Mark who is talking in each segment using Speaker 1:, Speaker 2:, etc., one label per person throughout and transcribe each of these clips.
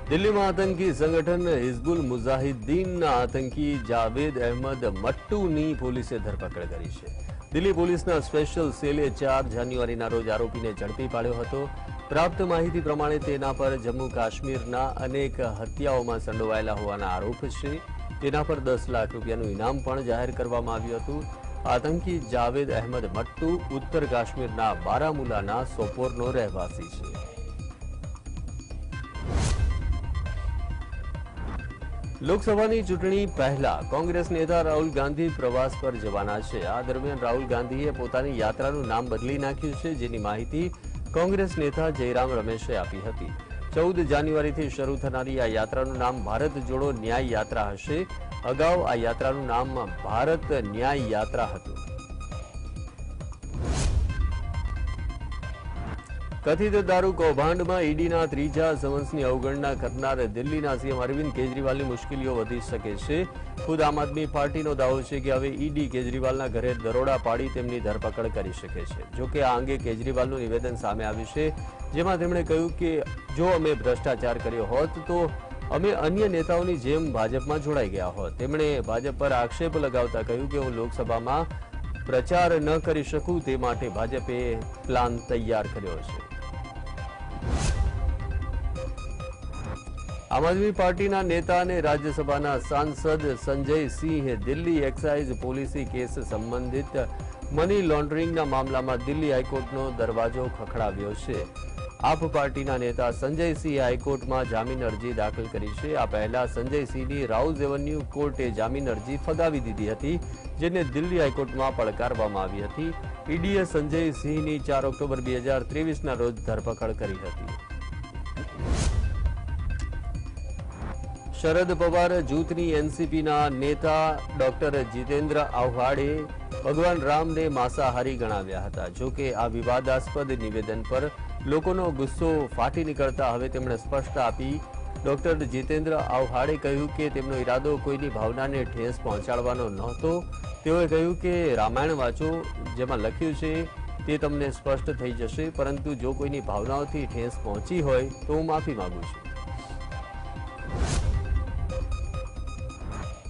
Speaker 1: दिल्ली में आतंकी संगठन हिजबुल मुजाहिदीन आतंकी जावेद अहमद मट्टूनी पोलीसे धरपकड़ करी है। दिल्ली पोलीसना स्पेशल सेले 4 जान्युआरीना रोज आरोपीने झड़पी पाड्यो हतो। प्राप्त माहिती प्रमाणे तेना पर जम्मू काश्मीरना अनेक हत्याओमां संडोवायेला होवाना आरोप छे। तेना पर 10 लाख रूपियानुं इनाम पण जाहेर करवामां आव्युं हतुं। आतंकी जावेद अहमद मट्टू उत्तर काश्मीरना बारामुलाना सोपोरनो રહેવાસી છે। લોકસભાની ચૂંટણી પહેલા કોંગ્રેસ નેતા રાહુલ ગાંધી પ્રવાસ પર જવાના છે। આ દરમિયાન રાહુલ ગાંધીએ પોતાની યાત્રાનું નામ બદલી નાખ્યું છે, જેની માહિતી કોંગ્રેસ નેતા જયરામ રમેશે આપી હતી। 14 જાન્યુઆરીથી શરૂ થનારી આ યાત્રાનું નામ ભારત જોડો ન્યાય યાત્રા હશે। અગાઉ આ યાત્રાનું નામ ભારત ન્યાય યાત્રા હતું। कथित दारू कौभांडमां ईडीना त्रीजा समन्सनी अवगणना करनार दिल्लीना सीएम अरविंद केजरीवालनी मुश्केलीओ वधी शके छे। खुद आम आदमी पार्टीनो दावो छे के हवे ईडी केजरीवालना घरे दरोड़ा पाडी तेमनी धरपकड़ करी शके छे। जो के आ अंगे केजरीवालनुं निवेदन सामे आव्युं छे, जेमां તેમણે કહ્યું કે જો અમે ભ્રષ્ટાચાર કર્યો હોત તો અમે अन्य नेताओनी જેમ ભાજપમાં જોડાઈ ગયા હોત। તેમણે ભાજપ પર આક્ષેપ લગાવતા કહ્યું કે હું લોકસભામાં પ્રચાર ન કરી શકું તે માટે ભાજપે પ્લાન તૈયાર કર્યો છે। आम आदमी पार्टी नेता ने राज्यसभा सांसद Sanjay Singh Delhi excise policy case संबंधित मनी लॉन्ड्रिंग मामला में दिल्ली हाईकोर्ट दरवाजो खखड़ाव्यो छे। आप पार्टी नेता संजय सिंह हाईकोर्ट में जामीन अरजी दाखल करी है। आ पहला संजय सिंह की राउज एवन्यू कोर्टे जामीन अरजी फगावी दीधी हती, जेने दिल्ली हाईकोर्ट में પડકારવામાં આવી હતી। ईडीए संजय सिंह की 4 ऑक्टोबर 2023 रोज धरपकड़ करी हती। शरद पवार जूथनी एनसीपी नेता डॉक्टर जितेन्द्र आव्हाडे भगवान राम ने मांसाहारी गणाव्या हता। जो के आ विवादास्पद निवेदन पर लोकोनो गुस्सो फाटी निकलता हवे तेमणे स्पष्टता आपी। डॉक्टर जितेन्द्र आव्हाडे कह्युं के तेमनो इरादो कोईनी भावनाने ठेस पहोंचाडवानो नहोतो। तेओए कह्युं के रामायण वाँचो, जेमां लख्युं छे ते तमने स्पष्ट थई जशे, परंतु जो कोईनी भावनाओथी ठेस पहोंची होय तो हुं माफी मांगुं छुं।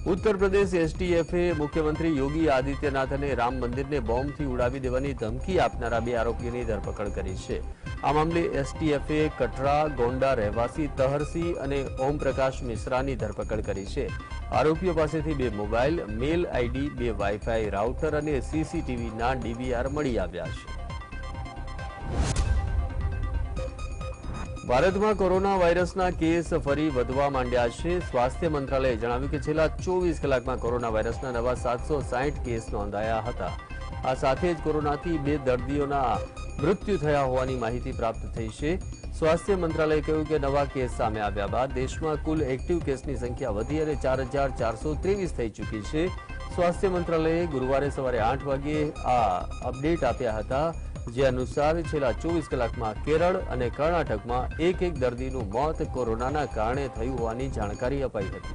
Speaker 1: उत्तर प्रदेश एसटीएफे मुख्यमंत्री योगी आदित्यनाथ ने राम मंदिर ने बॉम्ब थी उड़ावी देवानी धमकी आपनारा 2 आरोपीओनी धरपकड़ करी है। आ मामले एसटीएफे कटरा गोंडा रहवासी तहरसी अने ओम प्रकाश मिश्रानी धरपकड़ करी है। आरोपीओ पासेथी 2 mobile, mail ID, 2 wifi router अने सीसीटीवी ना डीवीआर मळी आव्या छे। भारत में कोरोना वायरसना केस फरी वधवा मांड्या छे। स्वास्थ्य मंत्रालये जणाव्युं के छेल्ला 24 कलाक में कोरोना वायरसना नवा 760 केस नोंधाया हता। आ साथे ज कोरोनाथी 2 दर्दीओना मृत्यु थया होवानी माहिती प्राप्त थई छे। स्वास्थ्य मंत्रालये कह्युं के नवा केस सामे आव्या बाद देश में कुल एक्टिव केसनी संख्या वधी अने 4423 थई चूकी छे। स्वास्थ्य मंत्रालये गुरुवारे सवारे 8 वागे आ अपडेट आप्या हता, जे अनुसार छेल्ला 24 कलाक में केरल और कर्नाटक में एक दर्दीनुं मौत कोरोना कारणे थयुं होवानी जाणकारी अपाई हती।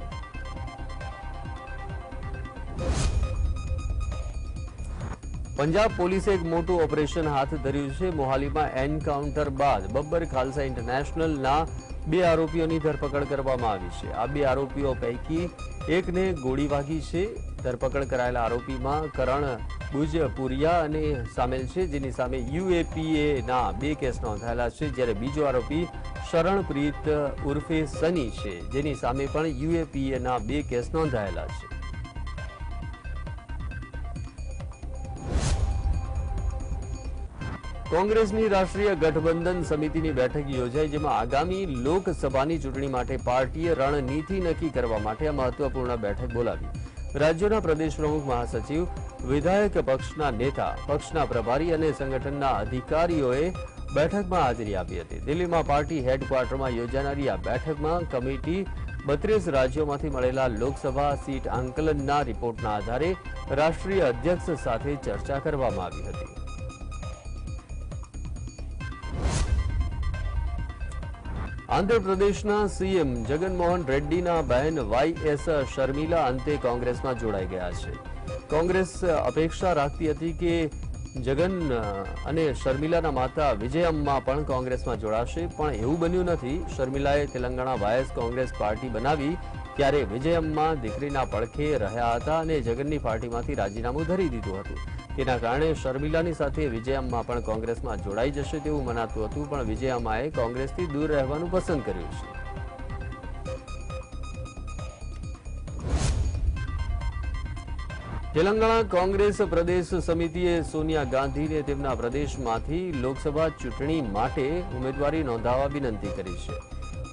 Speaker 1: पंजाब पोलीसे एक मोटुं ऑपरेशन हाथ धर्युं छे। मोहाली में एनकाउंटर बाद बब्बर खालसा इंटरनेशनल 2 आरोपीओनी धरपकड़ करवामां आवी छे। आ 2 आरोपीओ पैकी एक ने गोળી वागी छे। धरपकड़ कराયેલા आरोपीमां करण बुजपुरिया અને સામેલ છે, જેની સામે યુએપીએ ના 2 કેસ નોંધાયેલા છે, જ્યારે બીજો આરોપી શરણપ્રીત ઉર્ફે સની છે, જેની સામે પણ યુએપીએ ના 2 કેસ નોંધાયેલા છે। કોંગ્રેસની રાષ્ટ્રીય ગઠબંધન સમિતિની બેઠક યોજાઈ, જેમાં આગામી લોકસભાની ચૂંટણી માટે પાર્ટીએ રણનીતિ નક્કી કરવા માટે આ મહત્વપૂર્ણ બેઠક બોલાવી। राज्यों प्रदेश प्रमुख महासचिव, विधायक पक्षना नेता, पक्षना प्रभारी और संगठनना अधिकारीओए बैठक में हाजरी आपी हती। दिल्ली में पार्टी हेडक्वार्टर में योजानारी आ बैठक में कमिटी 32 राज्यों में मळेला लोकसभा सीट आंकलनना रिपोर्टना आधारे राष्ट्रीय अध्यक्ष साथे चर्चा करवामां आवी हती। आंध्र प्रदेशना सीएम जगनमोहन रेड्डीना बहन वाईएस शर्मिला अंते कांग्रेस में जोड़ाई गया है। कांग्रेस अपेक्षा राखती हती के જગન અને શર્મિલાના માતા વિજયમ્મા પણ કોંગ્રેસમાં જોડાશે, પણ એવું બન્યું નથી. શર્મિલાએ તેલંગાણા વાયસ કોંગ્રેસ પાર્ટી બનાવી ત્યારે વિજયમ્મા દીકરીના પડખે રહ્યા હતા અને જગનની પાર્ટીમાંથી રાજીનામું ધરી દીધું હતું. તેના કારણે શર્મિલાની સાથે વિજયમ્મા પણ કોંગ્રેસમાં જોડાઈ જશે તેવું મનાતું હતું, પણ વિજયમ્માએ કોંગ્રેસથી દૂર રહેવાનું પસંદ કર્યું છે. તેલંગાણા કોંગ્રેસ પ્રદેશ સમિતિએ સોનિયા ગાંધીને તેમના પ્રદેશમાંથી લોકસભા ચૂંટણી માટે ઉમેદવારી નોંધાવવા વિનંતી કરી છે.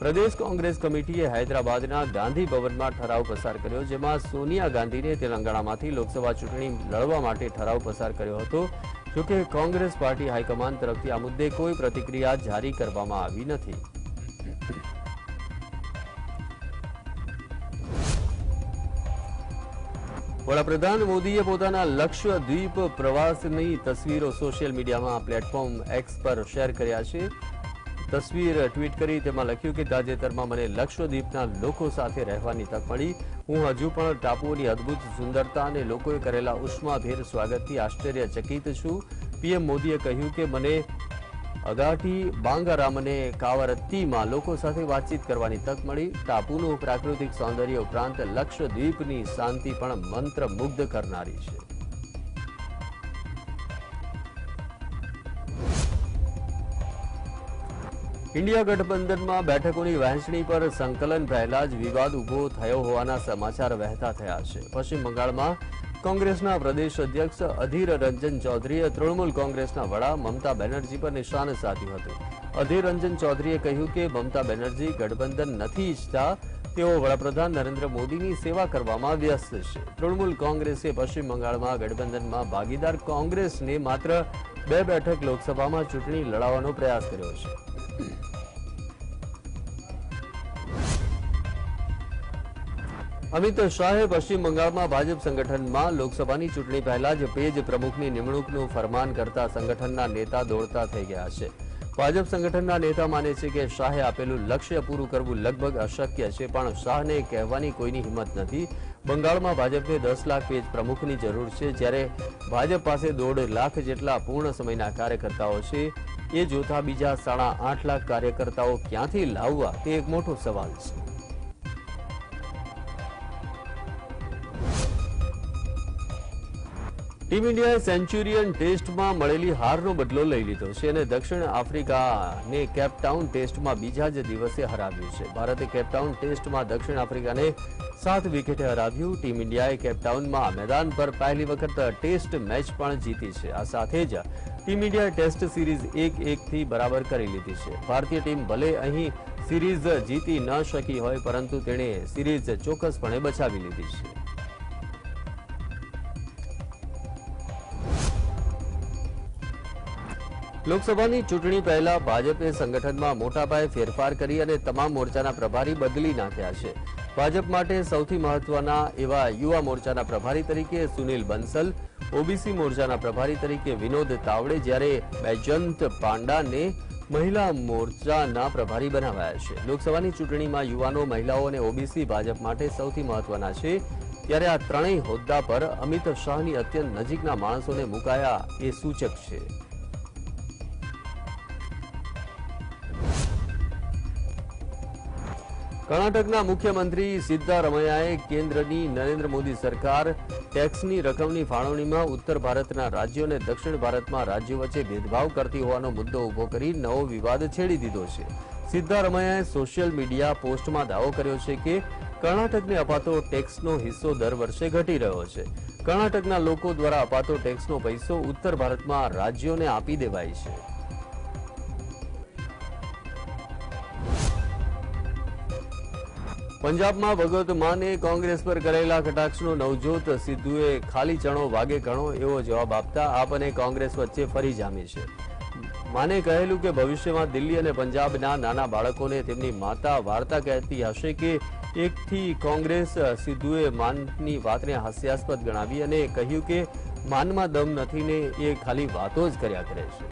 Speaker 1: પ્રદેશ કોંગ્રેસ કમિટીએ હૈદરાબાદના ગાંધી ભવનમાં ઠરાવ પસાર કર્યો, જેમાં સોનિયા ગાંધીને તેલંગાણામાંથી લોકસભા ચૂંટણી લડવા માટે ઠરાવ પસાર કર્યો હતો. જોકે કોંગ્રેસ પાર્ટી હાઈકમાન્ડ તરફથી આ મુદ્દે કોઈ પ્રતિક્રિયા જારી કરવામાં આવી નથી. વડાપ્રધાન મોદીએ પોતાના લક્ષદ્વીપ પ્રવાસની તસવીરો સોશિયલ મીડિયામાં પ્લેટફોર્મ એક્સ પર શેર કર્યા છે. તસવીર ટ્વીટ કરી તેમાં લખ્યું કે તાજેતરમાં મને લક્ષદ્વીપના લોકો સાથે રહેવાની તક મળી. હું હજુ પણ ટાપુઓની અદભુત સુંદરતા અને લોકોએ કરેલા ઉષ્માભેર સ્વાગતથી આશ્ચર્યચકિત છું. પીએમ મોદીએ કહ્યું કે મને અગાટી, બાંગારામ અને કાવરત્તીમાં લોકો સાથે વાતચીત કરવાની તક મળી. ટાપુનું પ્રાકૃતિક સૌંદર્ય ઉપરાંત લક્ષદ્વીપની શાંતિ પણ મંત્રમુગ્ધ કરનારી છે. ઇન્ડિયા ગઠબંધનમાં બેઠકોની વહેંચણી પર સંકલન પહેલા જ વિવાદ ઉભો થયો હોવાના સમાચાર વહેતા થયા છે. પશ્ચિમ બંગાળમાં કોંગ્રેસના પ્રદેશ અધ્યક્ષ અધીર રંજન ચૌધરીએ તૃણમૂલ કોંગ્રેસના વડા મમતા બેનર્જી પર નિશાન સાધ્યું હતું. અધીર રંજન ચૌધરીએ કહ્યું કે મમતા બેનર્જી ગઠબંધન નથી ઈચ્છતા, તેઓ વડાપ્રધાન નરેન્દ્ર મોદીની સેવા કરવામાં વ્યસ્ત છે. તૃણમૂલ કોંગ્રેસે પશ્ચિમ બંગાળમાં ગઠબંધનમાં ભાગીદાર કોંગ્રેસને માત્ર 2 બેઠક લોકસભામાં ચૂંટણી લડાવવાનો પ્રયાસ કર્યો છે. અમિત શાહે પશ્ચિમ બંગાળમાં ભાજપ સંગઠનમાં લોકસભાની ચૂંટણી પહેલા જ પેજ પ્રમુખની નિમણૂકનું ફરમાન કરતા સંગઠનના નેતા દોડતા થઈ ગયા છે. ભાજપ સંગઠનના નેતા માને છે કે શાહે આપેલું લક્ષ્ય પૂરું કરવું લગભગ અશક્ય છે, પણ શાહને કહેવાની કોઈની હિંમત નથી. બંગાળમાં ભાજપને 10 લાખ પેજ પ્રમુખની જરૂર છે, જ્યારે ભાજપ પાસે 1.5 લાખ જેટલા પૂર્ણ સમયના કાર્યકર્તાઓ છે. એ જોતા બીજા 8.5 લાખ કાર્યકર્તાઓ ક્યાંથી લાવવા તે એક મોટો સવાલ છે. ટીમ ઇન્ડિયાએ સેન્ચુરિયન ટેસ્ટમાં મળેલી હારનો બદલો લઈ લીધો છે અને દક્ષિણ આફ્રિકાને કેપટાઉન ટેસ્ટમાં બીજા જ દિવસે હરાવ્યું છે. ભારતે કેપટાઉન ટેસ્ટમાં દક્ષિણ આફ્રિકાને 7 વિકેટે હરાવ્યું. ટીમ ઇન્ડિયાએ કેપટાઉનમાં મેદાન પર પહેલી વખત ટેસ્ટ મેચ પણ જીતી છે. આ સાથે જ ટીમ ઇન્ડિયાએ ટેસ્ટ સિરીઝ 1-1 બરાબર કરી લીધી છે. ભારતીય ટીમ ભલે અહીં સિરીઝ જીતી ન શકી હોય, પરંતુ તેણે સિરીઝ ચોક્કસપણે બચાવી લીધી છે. લોકસભાની ચૂંટણી પહેલા ભાજપે સંગઠનમાં મોટા પાયે ફેરફાર કરી અને તમામ મોરચાના પ્રભારી બદલી નાખ્યા છે. ભાજપ માટે સૌથી મહત્વના એવા યુવા મોરચાના પ્રભારી તરીકે સુનિલ બંસલ, ઓબીસી મોરચાના પ્રભારી તરીકે વિનોદ તાવડે, જ્યારે બૈજયંત પાંડાને મહિલા મોરચાના પ્રભારી બનાવાયા છે. લોકસભાની ચૂંટણીમાં યુવાનો, મહિલાઓ અને ઓબીસી ભાજપ માટે સૌથી મહત્વના છે, ત્યારે આ ત્રણેય હોદ્દા પર અમિત શાહની અત્યંત નજીકના માણસોને મુકાયા એ સૂચક છે. કર્ણાટકના મુખ્યમંત્રી સિદ્ધારમૈયાએ કેન્દ્રની નરેન્દ્ર મોદી સરકાર ટેક્સની રકમની ફાળવણીમાં ઉત્તર ભારતના રાજ્યો અને દક્ષિણ ભારતમાં રાજ્યો વચ્ચે ભેદભાવ કરતી હોવાનો મુદ્દો ઉભો કરી નવો વિવાદ છેડી દીધો છે. સિદ્ધારમૈયાએ સોશિયલ મીડિયા પોસ્ટમાં દાવો કર્યો છે કે કર્ણાટકને અપાતો ટેક્સનો હિસ્સો દર વર્ષે ઘટી રહ્યો છે. કર્ણાટકના લોકો દ્વારા અપાતો ટેક્સનો પૈસો ઉત્તર ભારતમાં રાજ્યોને આપી દેવાય છે. પંજાબમાં ભગવત માને કોંગ્રેસ પર કરેલા કટાક્ષનો નવજોત સિદ્ધુએ ખાલી ચણો વાગે ઘણો એવો જવાબ આપતા આપ અને કોંગ્રેસ વચ્ચે ફરી જામી છે. માને કહેલું કે ભવિષ્યમાં દિલ્હી અને પંજાબના નાના બાળકોને તેમની માતા વાર્તા કહેતી હશે કે એકથી કોંગ્રેસ. સિદ્ધુએ માનની વાતને હાસ્યાસ્પદ ગણાવી અને કહ્યું કે માનમાં દમ નથી ને એ ખાલી વાતો જ કર્યા કરે છે.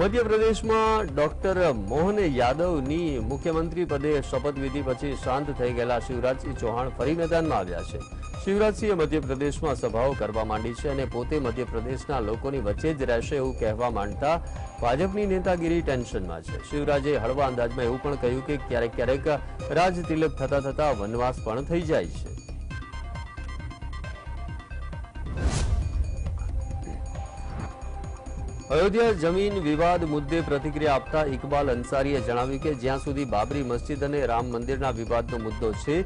Speaker 1: મધ્યપ્રદેશમાં ડોક્ટર મોહન યાદવની મુખ્યમંત્રી પદે શપથવિધિ પછી શાંત થઈ ગયેલા શિવરાજસિંહ ચૌહાણ ફરી મેદાનમાં આવ્યા છે. શિવરાજસિંહે મધ્યપ્રદેશમાં સભાઓ કરવા માંડી છે અને પોતે મધ્યપ્રદેશના લોકોની વચ્ચે જ રહેશે એવું કહેવા માંડતા ભાજપની નેતાગીરી ટેન્શનમાં છે. શિવરાજે હળવા અંદાજમાં એવું પણ કહ્યું કે ક્યારેક ક્યારેક રાજતિલક થતા થતા વનવાસ પણ થઈ જાય છે. અયોધ્યા જમીન વિવાદ મુદ્દે પ્રતિક્રિયા આપતા ઇકબાલ અંસારીએ જણાવ્યું કે જ્યાં સુધી બાબરી મસ્જિદ અને રામ મંદિરના વિવાદનો મુદ્દો છે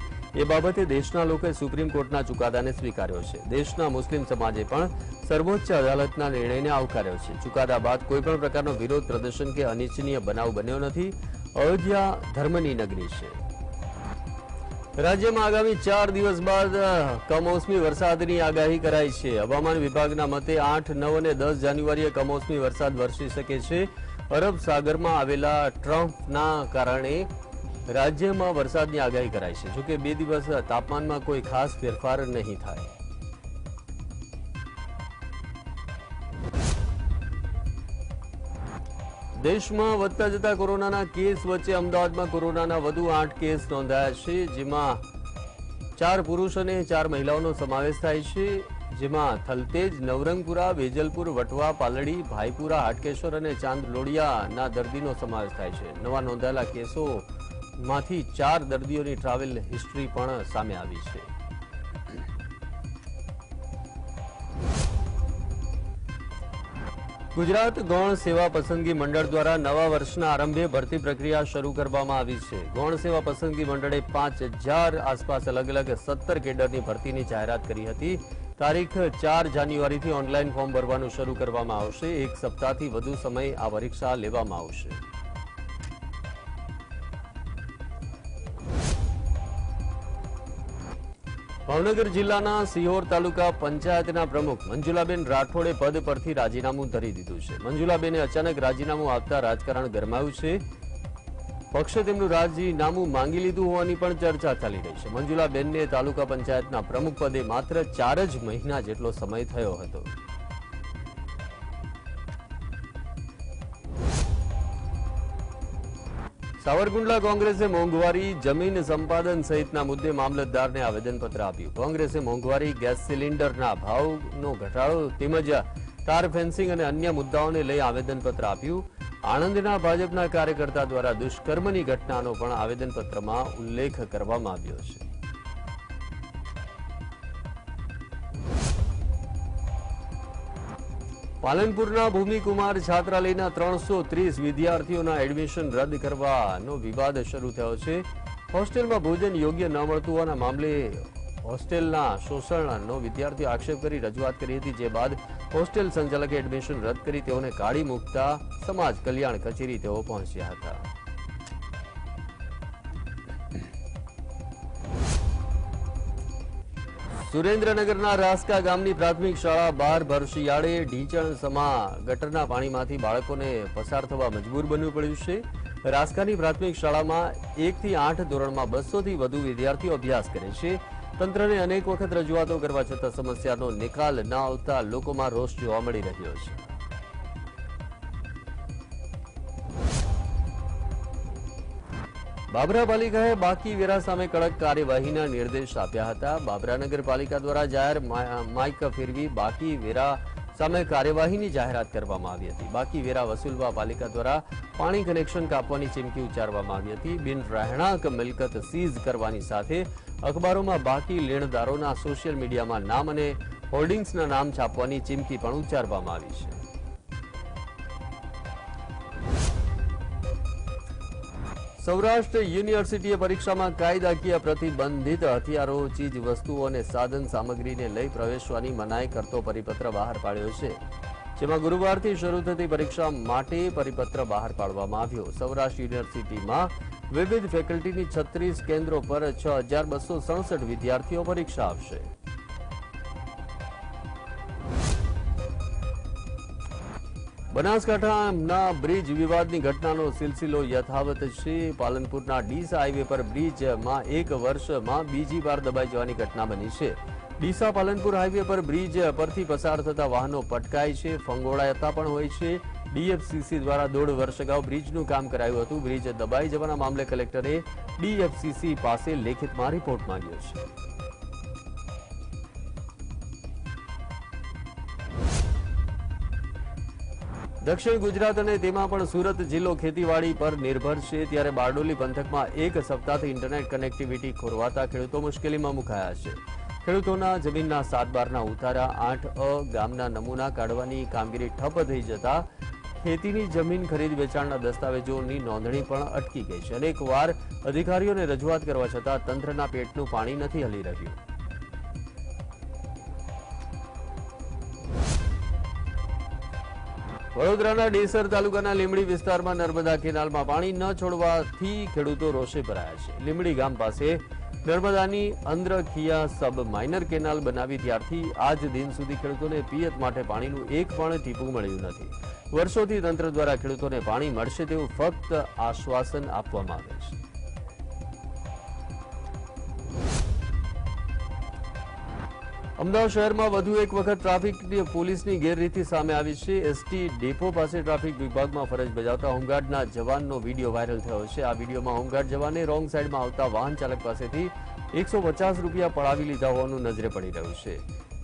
Speaker 1: એ બાબતે દેશના લોકોએ સુપ્રીમ કોર્ટના ચુકાદાને સ્વીકાર્યો છે. દેશના મુસ્લિમ સમાજે પણ સર્વોચ્ચ અદાલતના નિર્ણયને આવકાર્યો છે. ચુકાદા બાદ કોઈપણ પ્રકારનો વિરોધ પ્રદર્શન કે અનિચ્છનીય બનાવ બન્યો નથી. અયોધ્યા ધર્મની નગરી છે. રાજ્યમાં આગામી 4 દિવસ બાદ કમોસમી વરસાદની આગાહી કરાઈ છે. હવામાન વિભાગના મતે 8, 9 અને 10 જાન્યુઆરીએ કમોસમી વરસાદ વરસી શકે છે. અરબ સાગરમાં આવેલા ટ્રમ્પના કારણે રાજ્યમાં વરસાદની આગાહી કરાઈ છે. જોકે 2 દિવસ તાપમાનમાં કોઈ ખાસ ફેરફાર નહીં થાય. દેશમાં વધતા જતા કોરોનાના કેસ વચ્ચે અમદાવાદમાં કોરોનાના વધુ 8 કેસ નોંધાયા છે, જેમાં 4 પુરુષ અને 4 મહિલાઓનો સમાવેશ થાય છે. જેમાં થલતેજ, નવરંગપુરા, વેજલપુર, વટવા, પાલડી, ભાઈપુરા, હાટકેશ્વર અને ચાંદલોડિયાના દર્દીનો સમાવેશ થાય છે. નવા નોંધાયેલા કેસોમાંથી 4 દર્દીઓની ટ્રાવેલ હિસ્ટ્રી પણ સામે આવી છે. ગુજરાત ગૌણ સેવા પસંદગી મંડળ દ્વારા નવા વર્ષના આરંભે ભરતી પ્રક્રિયા શરૂ કરવામાં આવી છે. ગૌણ સેવા પસંદગી મંડળે 5000 આસપાસ અલગ અલગ 17 કેડરની ભરતીની જાહેરાત કરી હતી. તારીખ 4 જાન્યુઆરીથી ઓનલાઈન ફોર્મ ભરવાનું શરૂ કરવામાં આવશે. 1 સપ્તાહથી વધુ સમય આ પરીક્ષા લેવામાં આવશે. ભાવનગર જિલ્લાના સિહોર તાલુકા પંચાયતના પ્રમુખ મંજુલાબેન રાઠોડે પદ પરથી રાજીનામું ધરી દીધું છે. મંજુલાબેને અચાનક રાજીનામું આપતા રાજકારણ ગરમાયું છે. પક્ષે તેમનું રાજીનામું માંગી લીધું હોવાની પણ ચર્ચા ચાલી રહી છે. મંજુલાબેનને તાલુકા પંચાયતના પ્રમુખ પદે માત્ર 4 જ મહિના જેટલો સમય થયો હતો. સાવરકુંડલા કોંગ્રેસે મોંઘવારી, જમીન સંપાદન સહિતના મુદ્દે મામલતદારને આવેદનપત્ર આપ્યું. કોંગ્રેસે મોંઘવારી, ગેસ સિલિન્ડરના ભાવનો ઘટાડો તેમજ તાર ફેન્સિંગ અને અન્ય મુદ્દાઓને લઈ આવેદનપત્ર આપ્યું. આણંદના ભાજપના કાર્યકર્તા દ્વારા દુષ્કર્મની ઘટનાનો પણ આવેદનપત્રમાં ઉલ્લેખ કરવામાં આવ્યો છે. પાલનપુરના ભૂમિકુમાર છાત્રાલયના 330 વિદ્યાર્થીઓના એડમિશન રદ કરવાનો વિવાદ શરૂ થયો છે. હોસ્ટેલમાં ભોજન યોગ્ય ન મળતું હોવાના મામલે હોસ્ટેલના શોષણનો વિદ્યાર્થીઓ આક્ષેપ કરી રજૂઆત કરી હતી. જે બાદ હોસ્ટેલ સંચાલકે એડમિશન રદ કરી તેઓને કાઢી મૂકતા સમાજ કલ્યાણ કચેરી તેઓ પહોંચ્યા હતા. સુરેન્દ્રનગરના રાસકા ગામની પ્રાથમિક શાળા 12 શિયાળે ઢીંચણ સમા ગટરના પાણીમાંથી બાળકોને પસાર થવા મજબૂર બનવું પડ્યું છે. રાસકાની પ્રાથમિક શાળામાં 1 થી 8 ધોરણમાં 200 થી વધુ વિદ્યાર્થીઓ અભ્યાસ કરે છે. તંત્રને અનેક વખત રજૂઆતો કરવા છતાં સમસ્યાનો નિકાલ ન આવતા લોકોમાં રોષ જોવા મળી રહ્યો છે. બાબરા પાલિકાએ બાકી વેરા સામે કડક કાર્યવાહીના નિર્દેશ આપ્યા હતા. બાબરા નગરપાલિકા દ્વારા જાહેર માઇક ફેરવી બાકી વેરા સામે કાર્યવાહીની જાહેરાત કરવામાં આવી હતી. બાકી વેરા વસૂલવા પાલિકા દ્વારા પાણી કનેક્શન કાપવાની ચીમકી ઉચ્ચારવામાં આવી હતી. બિન રહેણાંક મિલકત સીઝ કરવાની સાથે અખબારોમાં બાકી લેણદારોના સોશિયલ મીડિયામાં નામ અને હોર્ડિંગ્સના નામ છાપવાની ચીમકી પણ ઉચ્ચારવામાં આવી છે. સૌરાષ્ટ્ર યુનિવર્સિટીએ પરીક્ષામાં કાયદાકીય પ્રતિબંધિત હથિયારો, ચીજ વસ્તુઓ અને સાધન સામગ્રીને લઈ પ્રવેશવાની મનાઈ કરતો પરિપત્ર બહાર પાડ્યો છે. જેમાં ગુરુવારથી શરૂ થતી પરીક્ષા માટે પરિપત્ર બહાર પાડવામાં આવ્યો. સૌરાષ્ટ્ર યુનિવર્સિટીમાં વિવિધ ફેકલ્ટીની 36 કેન્દ્રો પર 6267 વિદ્યાર્થીઓ પરીક્ષા આપશે. બનાસકાંઠાના બ્રિજ વિવાદની ઘટનાનો સિલસિલો યથાવત છે. પાલનપુરના ડીસા હાઈવે પર બ્રિજમાં 1 વર્ષમાં બીજી વાર દબાઈ જવાની ઘટના બની છે. ડીસા પાલનપુર હાઈવે પર બ્રિજ પરથી પસાર થતા વાહનો પટકાય છે, ફંગોળાતા પણ હોય છે। ડીએફસીસી દ્વારા 1.5 વર્ષ અગાઉ બ્રિજનું કામ કરાયું હતું। બ્રિજ દબાઈ જવાના મામલે કલેક્ટરે ડીએફસીસી પાસે લેખિતમાં રિપોર્ટ માંગ્યો છે। દક્ષિણ ગુજરાત અને તેમાં પણ સુરત જિલ્લો ખેતીવાડી પર નિર્ભર છે, ત્યારે બારડોલી પંથકમાં એક સપ્તાહથી ઇન્ટરનેટ કનેક્ટિવિટી ખોરવાતા ખેડૂતો મુશ્કેલીમાં મુકાયા છે। ખેડૂતોના જમીનના 7/12ના ઉતારા, 8A ગામના નમૂના કાઢવાની કામગીરી ઠપ થઈ જતા ખેતીની જમીન ખરીદ વેચાણના દસ્તાવેજોની નોંધણી પણ અટકી ગઈ છે। અનેકવાર અધિકારીઓને રજૂઆત કરવા છતાં તંત્રના પેટનું પાણી નથી હલી રહ્યું। વડોદરાના ડેસર તાલુકાના લીંબડી વિસ્તારમાં નર્મદા કેનાલમાં પાણી ન છોડવાથી ખેડૂતો રોષે ભરાયા છે। લીંબડી ગામ પાસે નર્મદાની અંદ્રખિયા સબ માઇનર કેનાલ બનાવી ત્યારથી આજ દિન સુધી ખેડૂતોને પિયત માટે પાણીનું એક પણ ટીપું મળ્યું નથી। વર્ષોથી તંત્ર દ્વારા ખેડૂતોને પાણી મળશે તેવું ફક્ત આશ્વાસન આપવામાં આવે છે। અમદાવાદ શહેરમાં વધુ એક વખત ટ્રાફિક પોલીસની ગેરરીતિ સામે આવી છે। એસટી ડેપો પાસે ટ્રાફિક વિભાગમાં ફરજ બજાવતા હોમગાર્ડના જવાનનો વિડીયો વાયરલ થયો છે। આ વિડીયોમાં હોમગાર્ડ જવાને રોંગ સાઈડમાં આવતા વાહન ચાલક પાસેથી 150 રૂપિયા પડાવી લીધા હોવાનું નજરે પડી રહ્યું છે।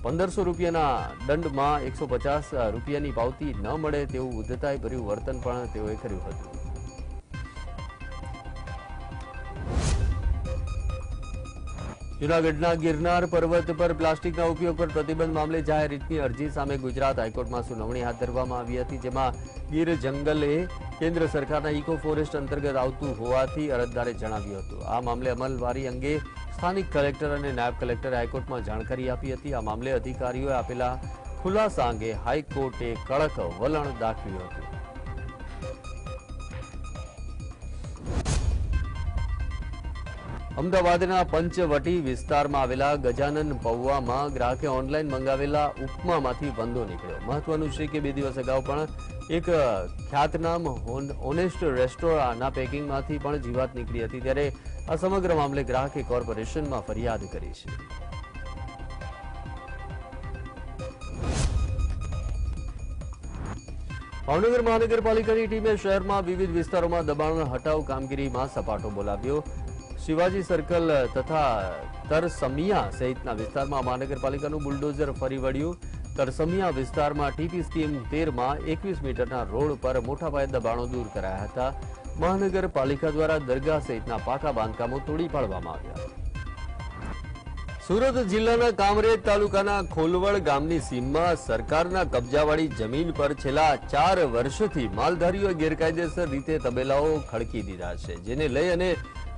Speaker 1: 1500 રૂપિયાના દંડમાં 150 રૂપિયાની પાવતી ન મળે તેવું ઉદ્ધતાઈ ભર્યું વર્તન પણ તેઓએ કર્યું હતું। જૂનાગઢના ગિરનાર પર્વત પર પ્લાસ્ટિકના ઉપયોગ પર પ્રતિબંધ મામલે જાહેર હિતની અરજી સામે ગુજરાત હાઈકોર્ટમાં સુનાવણી હાથ ધરવામાં આવી હતી, જેમાં ગીર જંગલ એ કેન્દ્ર સરકારના ઇકો ફોરેસ્ટ અંતર્ગત આવતું હોવાથી અરજદારે જણાવ્યું હતું। આ મામલે અમલવારી અંગે સ્થાનિક કલેક્ટર અને નાયબ કલેક્ટરે હાઈકોર્ટમાં જાણકારી આપી હતી। આ મામલે અધિકારીઓએ આપેલા ખુલાસા અંગે હાઈકોર્ટે કડક વલણ દાખવ્યું હતું। અમદાવાદના પંચવટી વિસ્તારમાં આવેલા ગજાનન પૌવામાં ગ્રાહકે ઓનલાઈન મંગાવેલા ઉપમામાંથી વંદો નીકળ્યો। મહત્વનું છે કે 2 દિવસ અગાઉ પણ એક ખ્યાતનામ ઓનેસ્ટ રેસ્ટોરાંના પેકિંગમાંથી પણ જીવાત નીકળી હતી, ત્યારે આ સમગ્ર મામલે ગ્રાહકે કોર્પોરેશનમાં ફરિયાદ કરી છે। ભાવનગર મહાનગરપાલિકાની ટીમે શહેરમાં વિવિધ વિસ્તારોમાં દબાણ હટાવ કામગીરીમાં સપાટો બોલાવ્યો। શિવાજી સર્કલ તથા તરસમિયા સહિતના વિસ્તારમાં મહાનગરપાલિકાનું બુલડોઝર ફરી વળ્યું। તરસમિયા વિસ્તારમાં ટીપી સ્કીમ 13માં 21 મીટરના રોડ પર મોટા પાયે દબાણો દૂર કરાયા હતા। મહાનગરપાલિકા દ્વારા દરગાહ સહિતના પાકા બાંધકામો તોડી પાડવામાં આવ્યા। સુરત જિલ્લાના કામરેજ તાલુકાના ખોલવડ ગામની સીમમાં સરકારના કબજાવાળી જમીન પર છેલ્લા 4 વર્ષથી માલધારીઓએ ગેરકાયદેસર રીતે તબેલાઓ ખડકી દીધા છે, જેને લઈ અને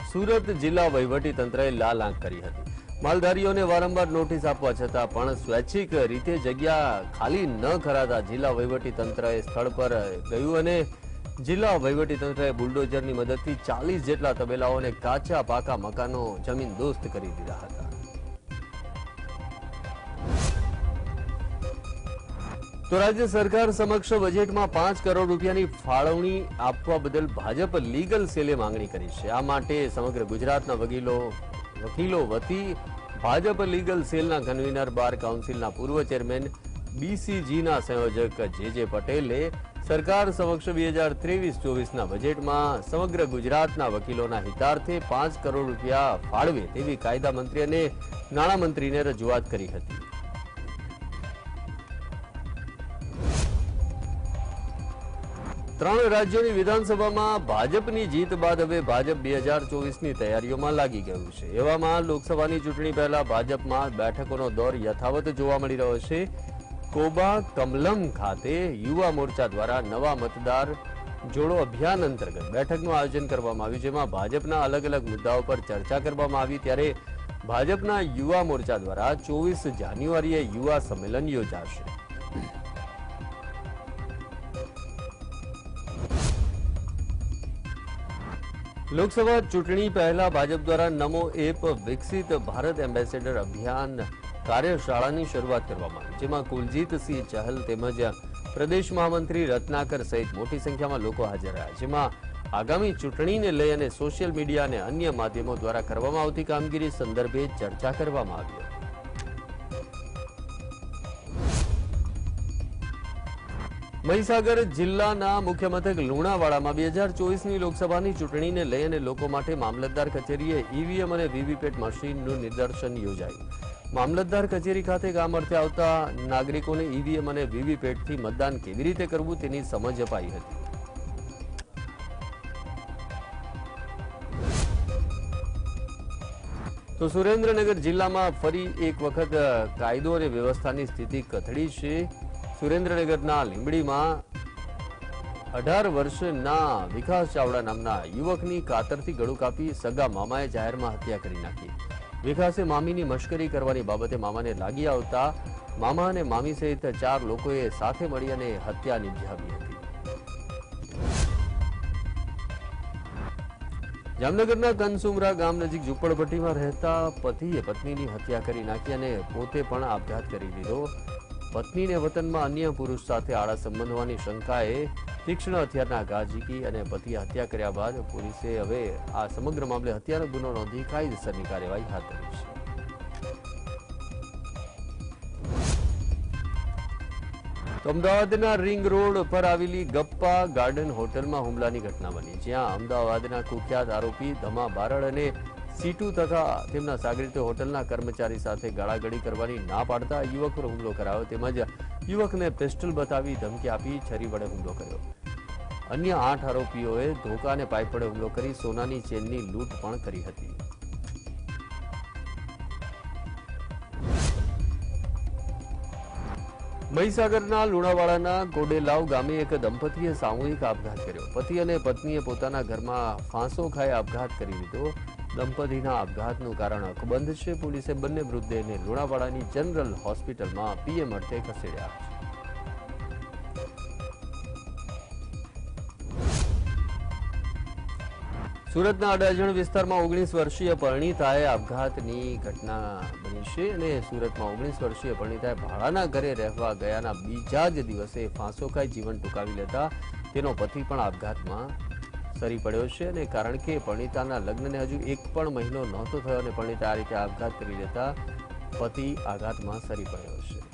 Speaker 1: સુરત જિલ્લા વહીવટીતંત્રએ લાલ આંખ કરી હતી। માલધારીઓને વારંવાર નોટિસ આપવા છતાં પણ સ્વૈચ્છિક રીતે જગ્યા ખાલી ન કરાતા જિલ્લા વહીવટીતંત્રએ સ્થળ પર ગયું અને જિલ્લા વહીવટીતંત્રએ બુલડોઝરની મદદથી 40 જેટલા તબેલાઓને કાચા પાકા મકાનો જમીન દોસ્ત કરી દીધા હતા। તો રાજ્ય સરકાર સમક્ષ બજેટમાં 5 કરોડ રૂપિયાની ફાળવણી આપવા બદલ ભાજપ લીગલ સેલે માંગણી કરી છે। આ માટે સમગ્ર ગુજરાતના વકીલો વતી ભાજપ લીગલ સેલના કન્વીનર બાર કાઉન્સિલના પૂર્વ ચેરમેન બીસીજીના સંયોજક જે પટેલે સરકાર સમક્ષ 2023-24ના બજેટમાં સમગ્ર ગુજરાતના વકીલોના હિતાર્થે 5 કરોડ રૂપિયા ફાળવે તેવી કાયદા મંત્રી અને નાણામંત્રીને રજૂઆત કરી હતી। 3 રાજ્યોની વિધાનસભામાં ભાજપની જીત બાદ હવે ભાજપ 2024ની તૈયારીઓમાં લાગી ગયું છે। એવામાં લોકસભાની ચૂંટણી પહેલા ભાજપમાં બેઠકોનો દોર યથાવત જોવા મળી રહ્યો છે। કોબા કમલમ ખાતે યુવા મોરચા દ્વારા નવા મતદાર જોડો અભિયાન અંતર્ગત બેઠકનું આયોજન કરવામાં આવ્યું, જેમાં ભાજપના અલગ અલગ મુદ્દાઓ પર ચર્ચા કરવામાં આવી। ત્યારે ભાજપના યુવા મોરચા દ્વારા 24 જાન્યુઆરીએ યુવા સંમેલન યોજાશે। લોકસભા ચૂંટણી પહેલા ભાજપ દ્વારા નમો એપ વિકસિત ભારત એમ્બેસેડર અભિયાન કાર્યશાળાની શરૂઆત કરવામાં આવી, જેમાં કુલજીતસિંહ ચહલ તેમજ પ્રદેશ મહામંત્રી રત્નાકર સહિત મોટી સંખ્યામાં લોકો હાજર રહ્યા, જેમાં આગામી ચૂંટણીને લઈ અને સોશિયલ મીડિયા અને અન્ય માધ્યમો દ્વારા કરવામાં આવતી કામગીરી સંદર્ભે ચર્ચા કરવામાં આવી। મહીસાગર જિલ્લાના મુખ્ય મથક લુણાવાડામાં 2024ની લોકસભાની ચૂંટણીને લઈ અને લોકો માટે મામલતદાર કચેરીએ ઈવીએમ અને વીવીપેટ મશીનનું નિદર્શન યોજાયું. મામલતદાર કચેરી ખાતે કામ અર્થે આવતા નાગરિકોને ઈવીએમ અને વીવીપેટથી મતદાન કેવી રીતે કરવું તેની સમજ અપાઈ હતી. તો સુરેન્દ્રનગર જિલ્લામાં ફરી એક વખત કાયદો અને વ્યવસ્થાની સ્થિતિ કથળી છે. સુરેન્દ્રનગરના લીંબડીમાં 18 વર્ષના વિકાસ ચાવડા નામના યુવકની કાતરથી ગળું કાપી સગા મામાએ જાહેરમાં હત્યા કરી નાખી. વિકાસે મામીની મશ્કરી કરવાની બાબતે મામાને લાગી આવતા મામા અને મામી સહિત 4 લોકોએ સાથે મળી અને હત્યા નિપજાવી હતી. જામનગરના કનસુમરા ગામ નજીક ઝૂંપડપટ્ટીમાં રહેતા પતિએ પત્નીની હત્યા કરી નાખી અને પોતે પણ આપઘાત કરી લીધો. પત્નીને વતનમાં અન્ય પુરુષ સાથે આડા સંબંધ હોવાની શંકાએ તીક્ષ્ણ હથિયારના ઘા ઝીકી અને પતિએ હત્યા કર્યા બાદ પોલીસે હવે આ સમગ્ર મામલે હત્યાનો ગુનો નોંધી કાયદેસરની કાર્યવાહી હાથ ધરી છે. અમદાવાદના રિંગ રોડ પર આવેલી ગપ્પા ગાર્ડન હોટલમાં હુમલાની ઘટના બની, જ્યાં અમદાવાદના કુખ્યાત આરોપી ધમા બારડ અને સીટુ તથા તેમના સાગરીતે હોટલના કર્મચારી સાથે ગાળાગળી કરવાની ના પાડતા યુવક પર હુમલો કરાયો. તેમજ યુવકને પિસ્ટલ બતાવી ધમકી આપી છરી વડે હુમલો કર્યો. અન્ય 8 આરોપીઓએ ધોકા અને પાઇપ વડે હુમલો કરી સોનાની ચેનની લૂંટ પણ કરી હતી. મહીસાગરના લુણાવાડાના કોડેલાવ ગામે એક દંપતીએ સામૂહિક આપઘાત કર્યો. પતિ અને પત્નીએ પોતાના ઘરમાં ફાંસો ખાઈ આપઘાત કરી લીધો. દંપતીના આપઘાતનું કારણ અકબંધ છે. પોલીસે બંને મૃતદેહને લુણાવાડાની જનરલ હોસ્પિટલમાં પીએમ અર્થે ખસેડ્યા છે. સુરતના અડાજણ વિસ્તારમાં 19 વર્ષીય પરિણીતાએ આપઘાતની ઘટના બની છે અને સુરતમાં 19 વર્ષીય પરિણીતાએ ભાડાના ઘરે રહેવા ગયાના બીજા જ દિવસે ફાંસો ખાઈ જીવન ટૂંકાવી લેતા તેનો પતિ પણ આપઘાતમાં સરી પડ્યો છે. અને કારણ કે પરિણીતાના લગ્નને હજુ 1 પણ મહિનો નહોતો થયો અને પરિણીતા આ રીતે આપઘાત કરી લેતા પતિ આઘાતમાં સરી પડ્યો છે.